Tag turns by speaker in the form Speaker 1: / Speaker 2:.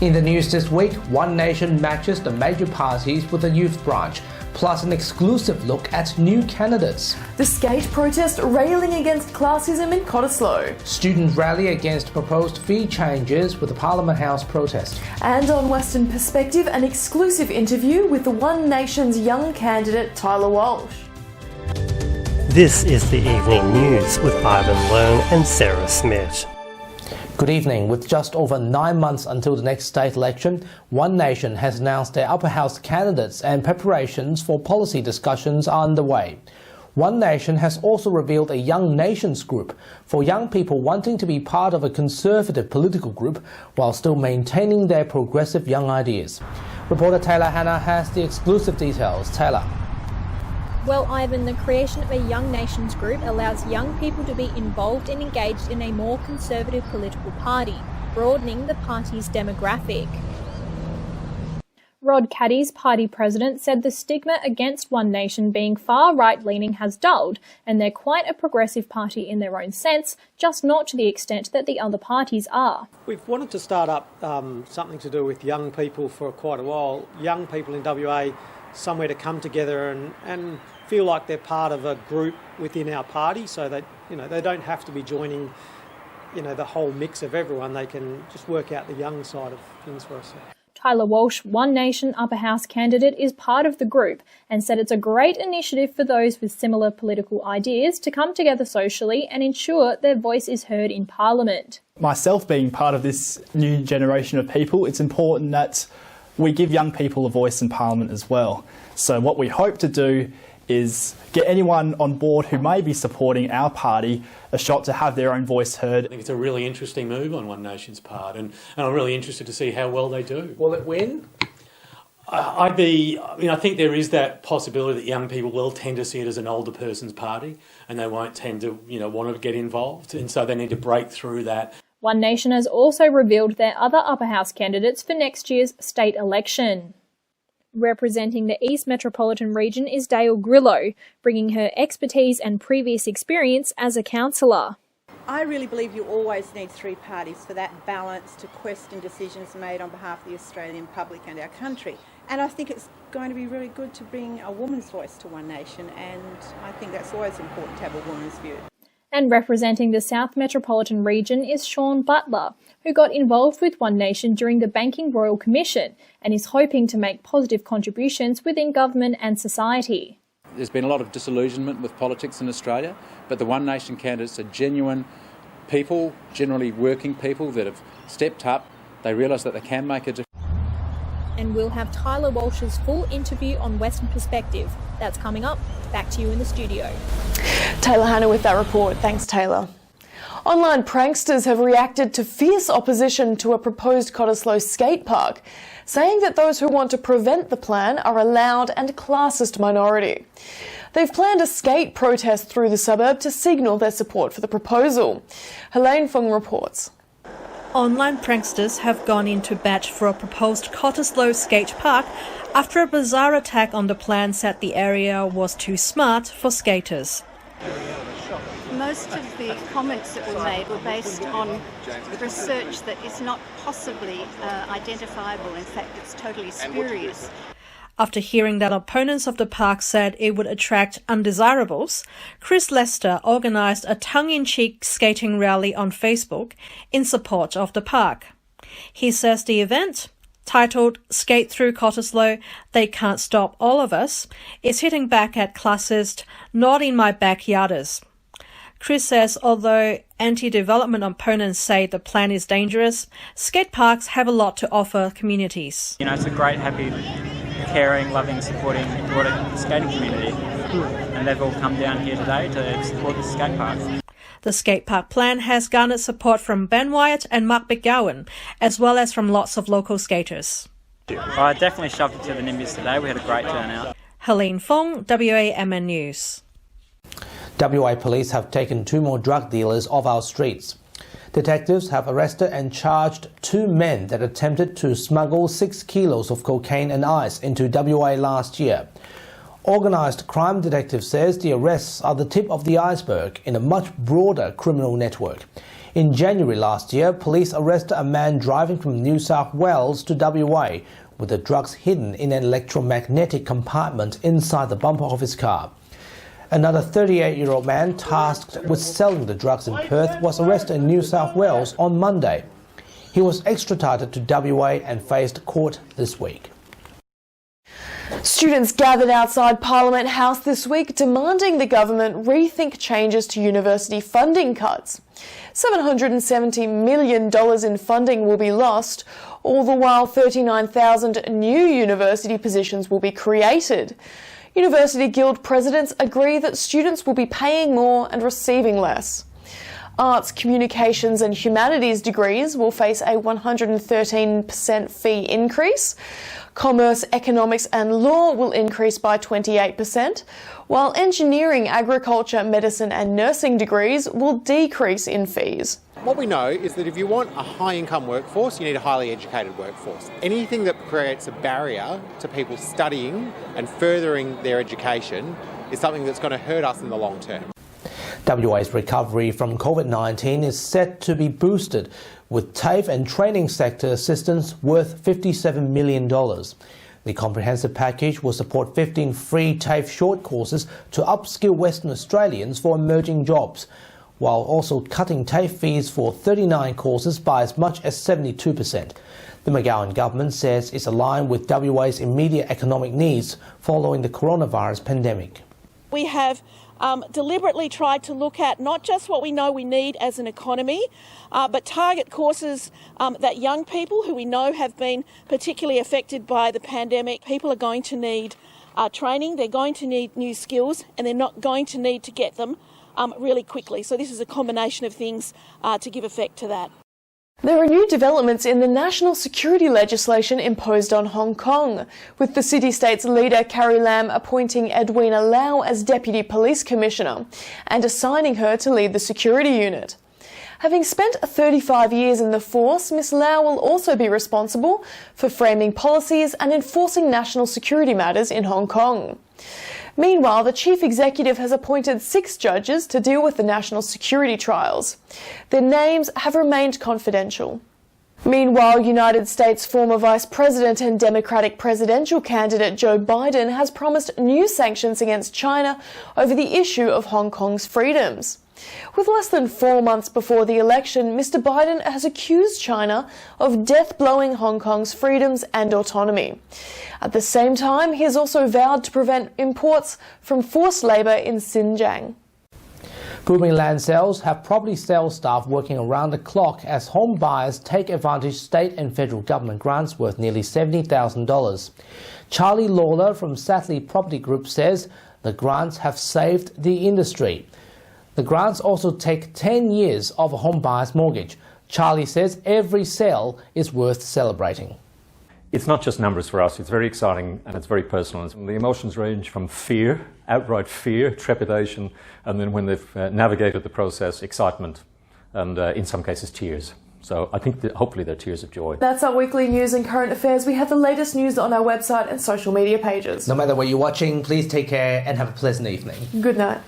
Speaker 1: In the news this week, One Nation matches the major parties with a youth branch, plus an exclusive look at new candidates.
Speaker 2: The skate protest railing against classism in Cottesloe.
Speaker 1: Student rally against proposed fee changes with the Parliament House protest.
Speaker 2: And on Western Perspective, an exclusive interview with the One Nation's young candidate Tyler Walsh.
Speaker 3: This is the Evening News with Ivan Leung and Sarah Smith.
Speaker 1: Good evening. With just over 9 months until the next state election, One Nation has announced their upper house candidates and preparations for policy discussions are underway. One Nation has also revealed a Young Nations group for young people wanting to be part of a conservative political group while still maintaining their progressive young ideas. Reporter Taylor Hanna has the exclusive details. Taylor.
Speaker 4: Well, Ivan, the creation of a Young Nations group allows young people to be involved and engaged in a more conservative political party, broadening the party's demographic. Rod Caddy's party president said the stigma against One Nation being far right-leaning has dulled, and they're quite a progressive party in their own sense, just not to the extent that the other parties are.
Speaker 5: We've wanted to start up something to do with young people for quite a while. Young people in WA, somewhere to come together and feel like they're part of a group within our party, so that they don't have to be joining the whole mix of everyone. They can just work out the young side of things for us.
Speaker 4: Tyler Walsh, One Nation upper house candidate, is part of the group and said it's a great initiative for those with similar political ideas to come together socially and ensure their voice is heard in Parliament.
Speaker 6: Myself being part of this new generation of people, it's important that we give young people a voice in Parliament as well. So what we hope to do is get anyone on board who may be supporting our party a shot to have their own voice heard.
Speaker 7: I think it's a really interesting move on One Nation's part, and I'm really interested to see how well they do.
Speaker 1: Will it win?
Speaker 7: I think there is that possibility that young people will tend to see it as an older person's party, and they won't tend to, want to get involved, and so they need to break through that.
Speaker 4: One Nation has also revealed their other upper house candidates for next year's state election. Representing the East Metropolitan Region is Dale Grillo, bringing her expertise and previous experience as a councillor.
Speaker 8: I really believe you always need three parties for that balance to question decisions made on behalf of the Australian public and our country. And I think it's going to be really good to bring a woman's voice to One Nation, and I think that's always important to have a woman's view.
Speaker 4: And representing the South Metropolitan Region is Sean Butler, who got involved with One Nation during the Banking Royal Commission and is hoping to make positive contributions within government and society.
Speaker 9: There's been a lot of disillusionment with politics in Australia, but the One Nation candidates are genuine people, generally working people that have stepped up. They realise that they can make a difference.
Speaker 4: And we'll have Tyler Walsh's full interview on Western Perspective. That's coming up. Back to you in the studio.
Speaker 2: Taylor Hanna with that report. Thanks, Taylor. Online pranksters have reacted to fierce opposition to a proposed Cottesloe skate park, saying that those who want to prevent the plan are a loud and classist minority. They've planned a skate protest through the suburb to signal their support for the proposal. Helene Fung reports.
Speaker 10: Online pranksters have gone into bat for a proposed Cottesloe skate park after a bizarre attack on the plan said the area was too smart for skaters.
Speaker 11: Most of the comments that were made were based on research that is not possibly identifiable. In fact, it's totally spurious.
Speaker 10: After hearing that opponents of the park said it would attract undesirables, Chris Lester organised a tongue-in-cheek skating rally on Facebook in support of the park. He says the event, titled Skate Through Cottesloe, They Can't Stop All of Us, is hitting back at classist, not in my backyarders. Chris says although anti-development opponents say the plan is dangerous, skate parks have a lot to offer communities.
Speaker 12: It's a great, happy, caring, loving, supporting, broader skating community. And they've all come down here today to support the skate park.
Speaker 10: The skate park plan has garnered support from Ben Wyatt and Mark McGowan, as well as from lots of local skaters.
Speaker 12: I definitely shoved it to the Nimbys today. We had a great turnout.
Speaker 10: Helene Fong, WAMN News.
Speaker 1: WA police have taken 2 more drug dealers off our streets. Detectives have arrested and charged 2 men that attempted to smuggle 6 kilos of cocaine and ice into WA last year. Organised crime detective says the arrests are the tip of the iceberg in a much broader criminal network. In January last year, police arrested a man driving from New South Wales to WA with the drugs hidden in an electromagnetic compartment inside the bumper of his car. Another 38-year-old man tasked with selling the drugs in Perth was arrested in New South Wales on Monday. He was extradited to WA and faced court this week.
Speaker 2: Students gathered outside Parliament House this week demanding the government rethink changes to university funding cuts. $770 million in funding will be lost, all the while 39,000 new university positions will be created. University Guild presidents agree that students will be paying more and receiving less. Arts, communications and humanities degrees will face a 113% fee increase. Commerce, economics and law will increase by 28%, while engineering, agriculture, medicine and nursing degrees will decrease in fees.
Speaker 13: What we know is that if you want a high-income workforce, you need a highly educated workforce. Anything that creates a barrier to people studying and furthering their education is something that's going to hurt us in the long term.
Speaker 1: WA's recovery from COVID-19 is set to be boosted with TAFE and training sector assistance worth $57 million. The comprehensive package will support 15 free TAFE short courses to upskill Western Australians for emerging jobs, while also cutting TAFE fees for 39 courses by as much as 72%. The McGowan government says it's aligned with WA's immediate economic needs following the coronavirus pandemic.
Speaker 14: We have deliberately tried to look at not just what we know we need as an economy, but target courses that young people who we know have been particularly affected by the pandemic. People are going to need training, they're going to need new skills, and they're not going to need to get them really quickly. So this is a combination of things to give effect to that.
Speaker 2: There are new developments in the national security legislation imposed on Hong Kong, with the city-state's leader Carrie Lam appointing Edwina Lau as Deputy Police Commissioner and assigning her to lead the security unit. Having spent 35 years in the force, Ms Lau will also be responsible for framing policies and enforcing national security matters in Hong Kong. Meanwhile, the chief executive has appointed 6 judges to deal with the national security trials. Their names have remained confidential. Meanwhile, United States former Vice President and Democratic presidential candidate Joe Biden has promised new sanctions against China over the issue of Hong Kong's freedoms. With less than 4 months before the election, Mr Biden has accused China of death-blowing Hong Kong's freedoms and autonomy. At the same time, he has also vowed to prevent imports from forced labour in Xinjiang.
Speaker 1: Booming land sales have property sales staff working around the clock as home buyers take advantage of state and federal government grants worth nearly $70,000. Charlie Lawler from Sathley Property Group says the grants have saved the industry. The grants also take 10 years of a home buyer's mortgage. Charlie says every sale is worth celebrating.
Speaker 15: It's not just numbers for us, it's very exciting and it's very personal. The emotions range from fear, outright fear, trepidation, and then when they've navigated the process, excitement, and in some cases tears. So I think that hopefully they're tears of joy.
Speaker 2: That's our weekly news and current affairs. We have the latest news on our website and social media pages.
Speaker 1: No matter where you're watching, please take care and have a pleasant evening.
Speaker 2: Good night.